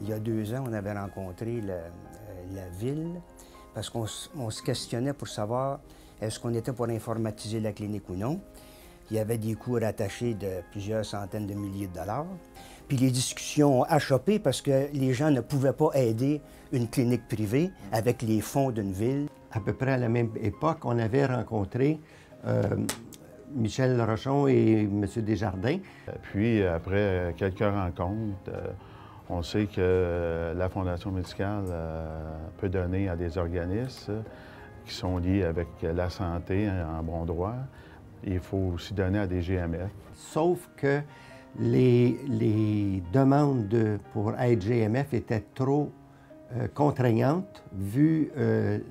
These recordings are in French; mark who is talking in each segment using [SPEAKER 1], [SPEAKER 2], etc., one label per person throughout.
[SPEAKER 1] Il y a 2 ans, on avait rencontré la ville parce qu'on se questionnait pour savoir est-ce qu'on était pour informatiser la clinique ou non. Il y avait des coûts rattachés de plusieurs centaines de milliers de dollars. Puis les discussions ont achoppé parce que les gens ne pouvaient pas aider une clinique privée avec les fonds d'une ville.
[SPEAKER 2] À peu près à la même époque, on avait rencontré Michel Rochon et M. Desjardins.
[SPEAKER 3] Puis, après quelques rencontres, on sait que la Fondation médicale peut donner à des organismes qui sont liés avec la santé en bon droit. Il faut aussi donner à des GMF.
[SPEAKER 2] Sauf que les demandes pour aide GMF étaient trop contraignantes vu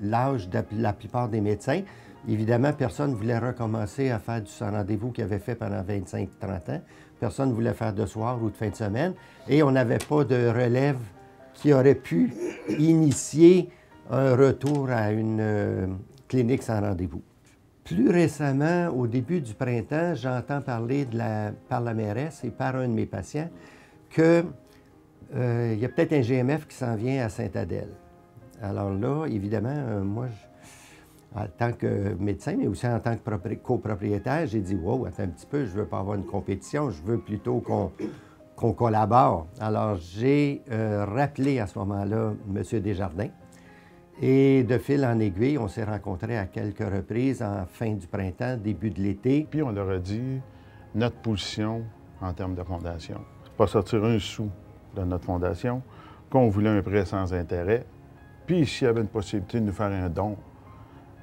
[SPEAKER 2] l'âge de la plupart des médecins. Évidemment, personne ne voulait recommencer à faire du sans rendez-vous qu'il avait fait pendant 25-30 ans. Personne ne voulait faire de soir ou de fin de semaine. Et on n'avait pas de relève qui aurait pu initier un retour à une clinique sans rendez-vous. Plus récemment, au début du printemps, j'entends parler par la mairesse et par un de mes patients qu'il y a peut-être un GMF qui s'en vient à Sainte-Adèle. Alors là, évidemment, moi, en tant que médecin, mais aussi en tant que copropriétaire, j'ai dit « Wow, attends un petit peu, je ne veux pas avoir une compétition, je veux plutôt qu'on collabore. » Alors, j'ai rappelé à ce moment-là M. Desjardins. Et de fil en aiguille, on s'est rencontrés à quelques reprises en fin du printemps, début de l'été.
[SPEAKER 3] Puis on leur a dit notre position en termes de fondation. Pas sortir un sou de notre fondation, qu'on voulait un prêt sans intérêt. Puis s'il y avait une possibilité de nous faire un don,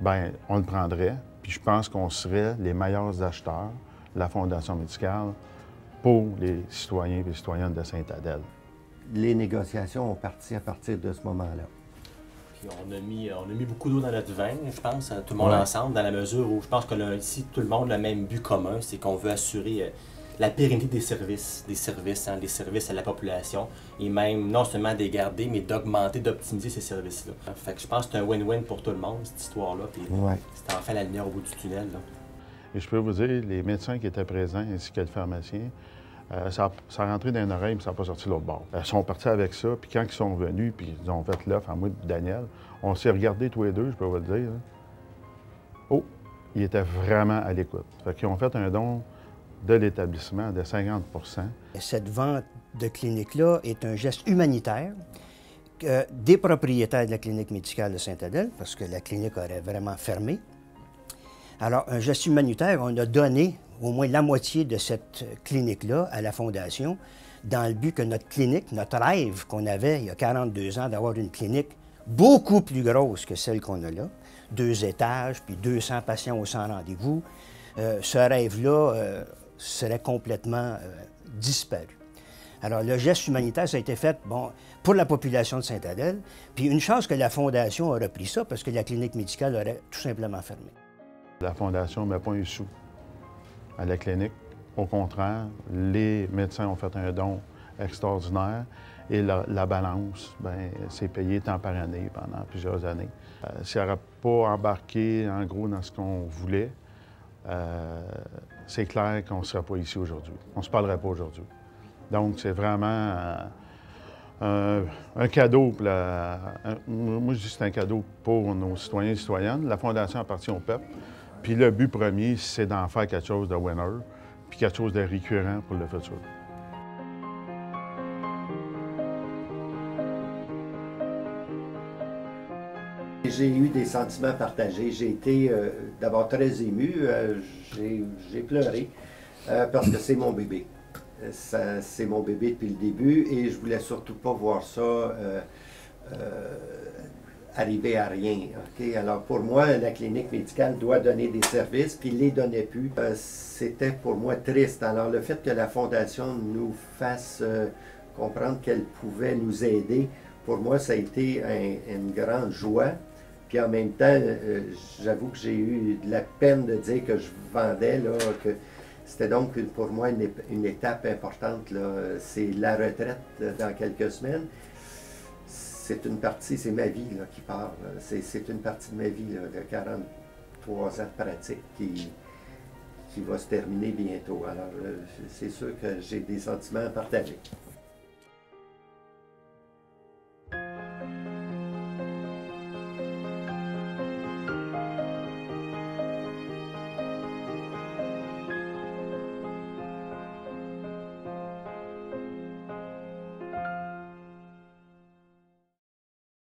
[SPEAKER 3] bien, on le prendrait. Puis je pense qu'on serait les meilleurs acheteurs de la Fondation médicale pour les citoyens et les citoyennes de Sainte-Adèle.
[SPEAKER 2] Les négociations ont parti à partir de ce moment-là.
[SPEAKER 4] Puis on a mis beaucoup d'eau dans notre vin, je pense, tout le monde ensemble, dans la mesure où je pense que là, ici, tout le monde a le même but commun, c'est qu'on veut assurer la pérennité des services à la population, et même non seulement de les garder, mais d'augmenter, d'optimiser ces services-là. Fait que je pense que c'est un win-win pour tout le monde, cette histoire-là, puis c'est enfin la lumière au bout du tunnel, là.
[SPEAKER 3] Et je peux vous dire, les médecins qui étaient présents, ainsi que le pharmacien, ça a rentré dans une oreille, mais ça n'a pas sorti de l'autre bord. Ils sont partis avec ça, puis quand ils sont venus, puis ils ont fait l'offre à moi et Daniel, on s'est regardés tous les deux, je peux vous le dire. Oh, ils étaient vraiment à l'écoute. Fait qu'ils ont fait un don de l'établissement de 50 %.
[SPEAKER 1] Cette vente de clinique-là est un geste humanitaire des propriétaires de la clinique médicale de Sainte-Adèle, parce que la clinique aurait vraiment fermé. Alors, un geste humanitaire, on a donné au moins la moitié de cette clinique-là à la Fondation, dans le but que notre clinique, notre rêve qu'on avait il y a 42 ans d'avoir une clinique beaucoup plus grosse que celle qu'on a là, 2 étages, puis 200 patients au sans rendez-vous, ce rêve-là serait complètement disparu. Alors, le geste humanitaire, ça a été fait, bon, pour la population de Sainte-Adèle, puis une chance que la Fondation a repris ça, parce que la clinique médicale aurait tout simplement fermé.
[SPEAKER 3] La Fondation ne met pas un sou à la clinique. Au contraire, les médecins ont fait un don extraordinaire et la balance, c'est payé temps par année pendant plusieurs années. S'il n'aurait pas embarqué, en gros, dans ce qu'on voulait, c'est clair qu'on ne serait pas ici aujourd'hui. On ne se parlerait pas aujourd'hui. Donc, c'est vraiment un cadeau. Moi, je dis que c'est un cadeau pour nos citoyens et citoyennes. La Fondation appartient au peuple. Puis le but premier, c'est d'en faire quelque chose de winner, puis quelque chose de récurrent pour le futur.
[SPEAKER 2] J'ai eu des sentiments partagés. J'ai été d'abord très ému. J'ai pleuré parce que c'est mon bébé. C'est mon bébé depuis le début et je voulais surtout pas voir ça arriver à rien. Okay? Alors pour moi, la clinique médicale doit donner des services, puis il les donnait plus. C'était pour moi triste. Alors le fait que la Fondation nous fasse comprendre qu'elle pouvait nous aider, pour moi, ça a été une grande joie. Puis en même temps, j'avoue que j'ai eu de la peine de dire que je vendais, là, que c'était donc pour moi une étape importante. C'est la retraite dans quelques semaines. C'est une partie, c'est ma vie là, qui part. C'est une partie de ma vie là, de 43 ans de pratique qui va se terminer bientôt. Alors, c'est sûr que j'ai des sentiments partagés.